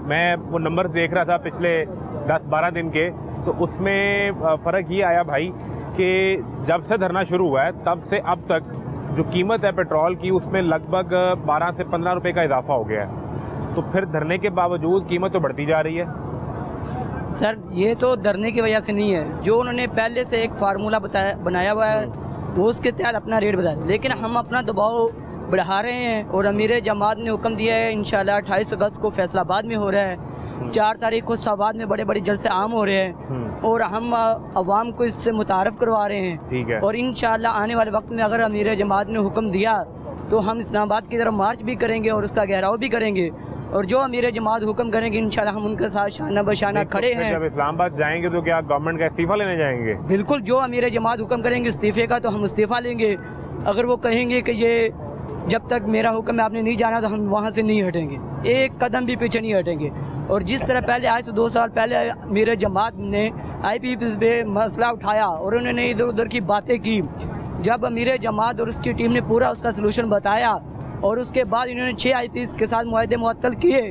میں وہ نمبر دیکھ رہا تھا پچھلے 10-12 دن کے، تو اس میں فرق یہ آیا بھائی کہ جب سے دھرنا شروع ہوا ہے تب سے اب تک جو قیمت ہے پیٹرول کی اس میں لگ بھگ 12 سے 15 روپے کا اضافہ ہو گیا ہے، تو پھر دھرنے کے باوجود قیمت تو بڑھتی جا رہی ہے۔ سر یہ تو دھرنے کی وجہ سے نہیں ہے، جو انہوں نے پہلے سے ایک فارمولہ بنایا ہوا ہے وہ اس کے تحت اپنا ریٹ بتایا، لیکن ہم اپنا دباؤ بڑھا رہے ہیں اور امیر جماعت نے حکم دیا ہے انشاءاللہ 28 اگست کو فیصل آباد میں ہو رہا ہے، 4 تاریخ کو سوات میں بڑے بڑے جلسے عام ہو رہے ہیں اور ہم عوام کو اس سے متعارف کروا رہے ہیں، اور انشاءاللہ آنے والے وقت میں اگر امیر جماعت نے حکم دیا تو ہم اسلام آباد کی طرف مارچ بھی کریں گے اور اس کا گہراؤ بھی کریں گے، اور جو امیر جماعت حکم کریں گے انشاءاللہ ہم ان کے ساتھ شانہ بشانہ کھڑے ہیں۔ جب اسلام آباد جائیں گے تو کیا گورنمنٹ کا استعفیٰ لینے جائیں گے؟ بالکل، جو امیر جماعت حکم کریں گے استعفے کا تو ہم استعفیٰ لیں گے، اگر وہ کہیں گے کہ یہ جب تک میرا حکم ہے آپ نے نہیں جانا تو ہم وہاں سے نہیں ہٹیں گے، ایک قدم بھی پیچھے نہیں ہٹیں گے۔ اور جس طرح پہلے آج سے 2 سال پہلے امیر جماعت نے آئی پی پہ مسئلہ اٹھایا اور انہوں نے ادھر ادھر کی باتیں کی، جب امیر جماعت اور اس کی ٹیم نے پورا اس کا سلوشن بتایا اور اس کے بعد انہوں نے 6 آئی پی کے ساتھ معاہدے معطل کیے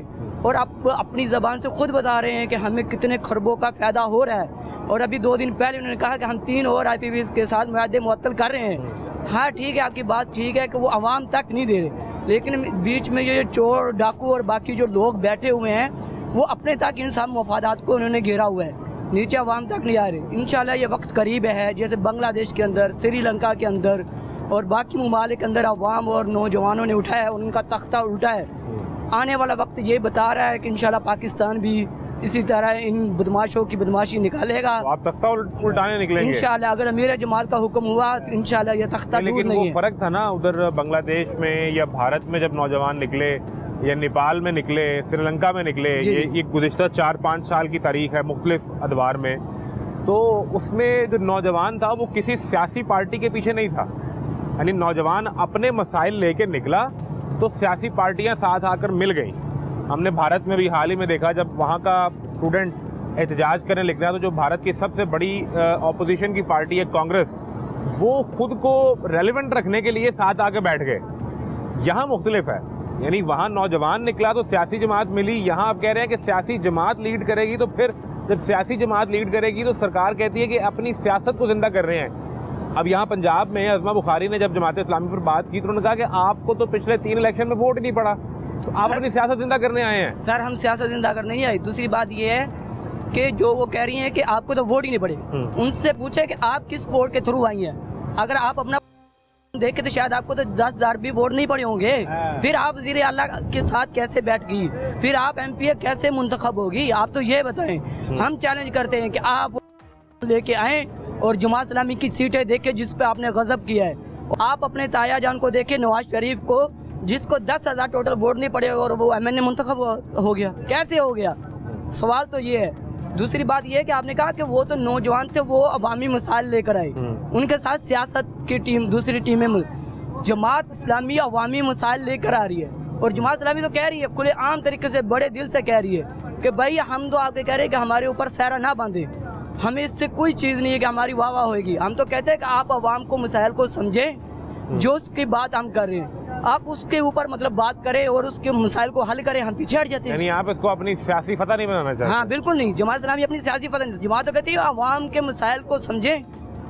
اور اب اپنی زبان سے خود بتا رہے ہیں کہ ہمیں کتنے خربوں کا فائدہ ہو رہا ہے، اور ابھی 2 دن پہلے انہوں نے کہا کہ ہم 3 اور آئی پی کے ساتھ معاہدے معطل کر رہے ہیں۔ ہاں ٹھیک ہے، آپ کی بات ٹھیک ہے کہ وہ عوام تک نہیں دے رہے، لیکن بیچ میں یہ چور ڈاکو اور باقی جو لوگ بیٹھے ہوئے ہیں وہ اپنے تک ان سب مفادات کو انہوں نے گھیرا ہوا ہے، نیچے عوام تک نہیں آ رہے۔ انشاءاللہ یہ وقت قریب ہے، جیسے بنگلہ دیش کے اندر، سری لنکا کے اندر اور باقی ممالک کے اندر عوام اور نوجوانوں نے اٹھا ہے، ان کا تختہ الٹا ہے۔ آنے والا وقت یہ بتا رہا ہے کہ انشاءاللہ پاکستان بھی اسی طرح ان بدماشوں کی بدماشی نکالے گا۔ آپ تختہ الٹانے نکلیں گے انشاءاللہ، اگر امیر جماعت کا حکم ہوا تو انشاءاللہ یہ تختہ دور لیکن نہیں وہ ہے۔ فرق تھا نا ادھر بنگلہ دیش میں یا بھارت میں جب نوجوان نکلے یا نیپال میں نکلے، سری لنکا میں نکلے، یہ گزشتہ 4-5 سال کی تاریخ ہے مختلف ادوار میں، تو اس میں جو نوجوان تھا وہ کسی سیاسی پارٹی کے پیچھے نہیں تھا، یعنی نوجوان اپنے مسائل لے کے نکلا تو سیاسی پارٹیاں ساتھ آ کر مل گئیں۔ ہم نے بھارت میں بھی حال ہی میں دیکھا جب وہاں کا اسٹوڈنٹ احتجاج کرنے لگ گیا تو جو بھارت کی سب سے بڑی اپوزیشن کی پارٹی ہے کانگریس، وہ خود کو ریلیونٹ رکھنے کے لیے ساتھ آ کے بیٹھ گئے۔ یہاں مختلف ہے، یعنی وہاں نوجوان نکلا تو سیاسی جماعت ملی، یہاں آپ کہہ رہے ہیں کہ سیاسی جماعت لیڈ کرے گی، تو پھر جب سیاسی جماعت لیڈ کرے گی تو سرکار کہتی ہے کہ اپنی سیاست کو زندہ کر رہے ہیں۔ اب یہاں پنجاب میں عظمہ بخاری نے جب جماعت اسلامی پر بات کی تو انہوں نے کہا کہ آپ کو تو پچھلے 3 الیکشن میں ووٹ نہیں پڑا، تو آپ اپنی سیاست زندہ کرنے آئے ہیں۔ سر ہم سیاست زندہ کرنے نہیں آئے، دوسری بات یہ ہے کہ جو وہ کہہ رہی ہیں کہ آپ کو تو ووٹ ہی نہیں پڑے، ان سے پوچھے کہ آپ کس ووٹ کے تھرو آئی ہیں، اگر آپ اپنا دیکھے تو شاید آپ کو تو 10,000 بھی ووٹ نہیں پڑے ہوں گے، پھر آپ وزیر اعلیٰ کے ساتھ کیسے بیٹھ گئی، پھر آپ ایم پی کیسے منتخب ہوگی، آپ تو یہ بتائیں۔ ہم چیلنج کرتے ہیں کہ آپ لے کے آئیں اور جماعت اسلامی کی سیٹیں دیکھیں جس پہ آپ نے غضب کیا ہے، آپ اپنے تایا جان کو دیکھیں نواز شریف کو جس کو 10,000 ٹوٹل ووٹ نہیں پڑے اور وہ ایم این اے منتخب ہو گیا، کیسے ہو گیا؟ سوال تو یہ ہے۔ دوسری بات یہ ہے کہ آپ نے کہا کہ وہ تو نوجوان تھے، وہ عوامی مسائل لے کر آئے، ان کے ساتھ سیاست کی ٹیم دوسری ٹیمیں جماعت اسلامی عوامی مسائل لے کر آ رہی ہے، اور جماعت اسلامی تو کہہ رہی ہے کھلے عام طریقے سے بڑے دل سے کہہ رہی ہے کہ بھائی ہم تو آپ کے کہہ رہے ہیں کہ ہمارے اوپر سہرا نہ باندھیں، ہمیں اس سے کوئی چیز نہیں ہے کہ ہماری واہ واہ ہوئے گی، ہم تو کہتے ہیں کہ آپ عوام کو مسائل کو سمجھیں، جو اس کی بات ہم کر رہے ہیں آپ اس کے اوپر مطلب بات کریں اور اس کے مسائل کو حل کریں، ہم پیچھے ہٹ جاتے ہیں۔ یعنی آپ اس کو اپنی سیاسی فتح نہیں بنانا چاہتے؟ ہاں بالکل نہیں، جماعت اسلامی اپنی سیاسی فتح نہیں، جماعت تو کہتی ہے عوام کے مسائل کو سمجھیں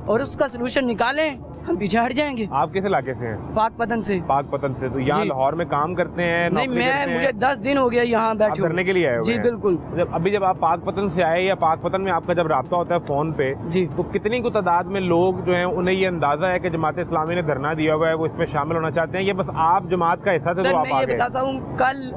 اور اس کا سلوشن نکالیں، ہم پیچھے ہٹ جائیں گے۔ آپ کس علاقے سے ہیں؟ پاک پتن سے۔ پاک پتن سے، تو یہاں لاہور میں کام کرتے ہیں؟ نہیں، مجھے 10 دن ہو گیا یہاں بیٹھے کرنے کے لیے آئے ہوئے جی بالکل۔ جب آپ پاک پتن سے آئے یا پاک پتن میں آپ کا جب رابطہ ہوتا ہے فون پہ تو کتنی کو تعداد میں لوگ جو ہیں انہیں یہ اندازہ ہے کہ جماعت اسلامی نے دھرنا دیا ہوا ہے وہ اس میں شامل ہونا چاہتے ہیں، یہ بس آپ جماعت کا حصہ تھے تو آپ آ گئے؟ میں یہ بتاتا ہوں، کل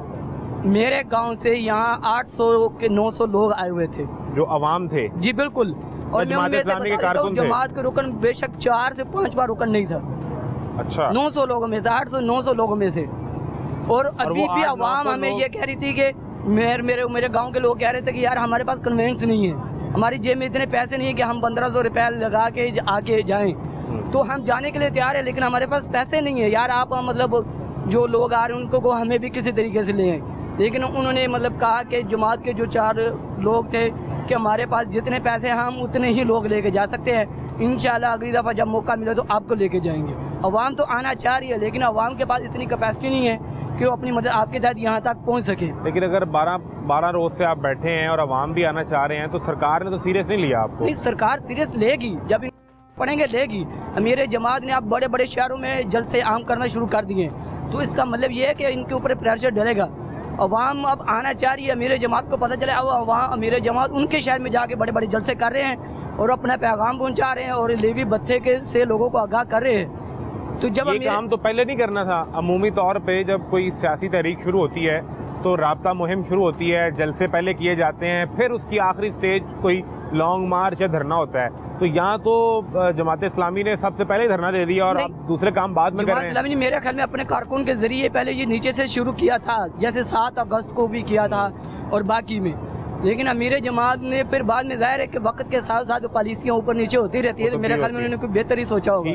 میرے گاؤں سے یہاں 800 کے 900 لوگ آئے ہوئے تھے جو عوام تھے۔ جی بالکل، اور میں ان میں سے بتاتا ہوں جماعت کے رکن بے شک 4 سے 5 رکن نہیں تھا۔ اچھا، 900 لوگوں میں سے 800-900 لوگوں میں سے، اور ابھی بھی عوام ہمیں یہ کہہ رہی تھی کہ میرے گاؤں کے لوگ کہہ رہے تھے کہ یار ہمارے پاس کنوینس نہیں ہے، ہماری جیب میں اتنے پیسے نہیں ہیں کہ ہم 1500 روپے لگا کے آ کے جائیں، تو ہم جانے کے لیے تیار ہیں لیکن ہمارے پاس پیسے نہیں ہیں یار، آپ مطلب جو لوگ آ رہے ہیں ان کو ہمیں بھی کسی طریقے سے لے آئیں۔ لیکن انہوں نے مطلب کہا کہ جماعت کے جو 4 لوگ تھے کہ ہمارے پاس جتنے پیسے ہم اتنے ہی لوگ لے کے جا سکتے ہیں، انشاءاللہ اگلی دفعہ جب موقع ملے تو آپ کو لے کے جائیں گے۔ عوام تو آنا چاہ رہی ہے لیکن عوام کے پاس اتنی کیپیسٹی نہیں ہے کہ وہ اپنی مدد آپ کے تحت یہاں تک پہنچ سکے. لیکن اگر 12 روز سے آپ بیٹھے ہیں اور عوام بھی آنا چاہ رہے ہیں تو سرکار نے تو سیریس نہیں لیا آپ کو. نہیں, سرکار سیریس لے گی, جب پڑھیں گے لے گی. امیر جماعت نے اب بڑے بڑے شہروں میں جلسے عام کرنا شروع کر دیے, تو اس کا مطلب یہ ہے کہ ان کے اوپر پریشر ڈلے گا. عوام اب آنا چاہ رہی ہے, امیر جماعت کو پتہ چلے اب عوام امیر جماعت ان کے شہر میں جا کے بڑے بڑے جلسے کر رہے ہیں اور اپنا پیغام پہنچا رہے ہیں اور لیوی بتھے کے سے لوگوں کو آگاہ کر رہے ہیں. تو جب یہ کام تو پہلے نہیں کرنا تھا. عمومی طور پہ جب کوئی سیاسی تحریک شروع ہوتی ہے تو رابطہ مہم شروع ہوتی ہے, جلسے پہلے کیے جاتے ہیں, پھر اس کی آخری سٹیج کوئی لانگ مارچ یا دھرنا ہوتا ہے. تو یہاں تو جماعت اسلامی نے سب سے پہلے دھرنا دے دیا اور اب دوسرے کام بعد میں کر رہے ہیں. اسلامی نے میرے خیال میں اپنے کارکن کے ذریعے پہلے یہ نیچے سے شروع کیا تھا, جیسے 7 اگست کو بھی کیا تھا اور باقی میں, لیکن امیر جماعت نے پھر بعد میں ظاہر ہے کہ وقت کے ساتھ ساتھ پالیسیاں اوپر نیچے ہوتی رہتی ہے, تو میرے خیال میں انہوں نے کوئی بہتر ہی سوچا ہوگا.